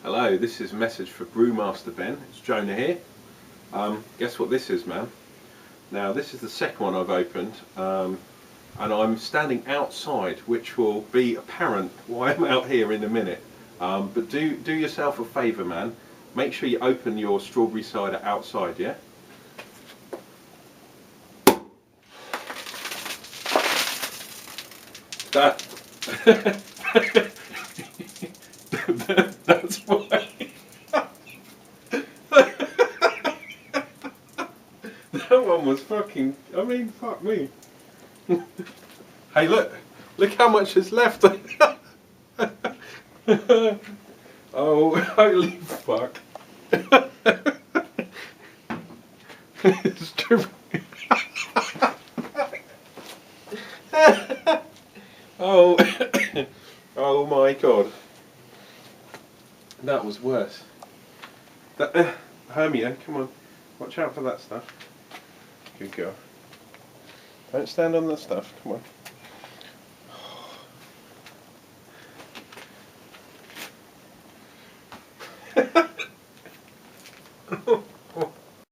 Hello, this is a message for Brewmaster Ben. It's Jonah here. Guess what this is, man? Now, this is the second one I've opened, and I'm standing outside, which will be apparent why I'm out here in a minute. But do yourself a favour, man. Make sure you open your strawberry cider outside, yeah? That that's why. That one was fucking. I mean, fuck me. Hey, look how much is left. Oh, holy fuck! It's true. Oh, oh my god, that was worse. That, Hermia, come on, watch out for that stuff. Good girl. Don't stand on that stuff. Come on.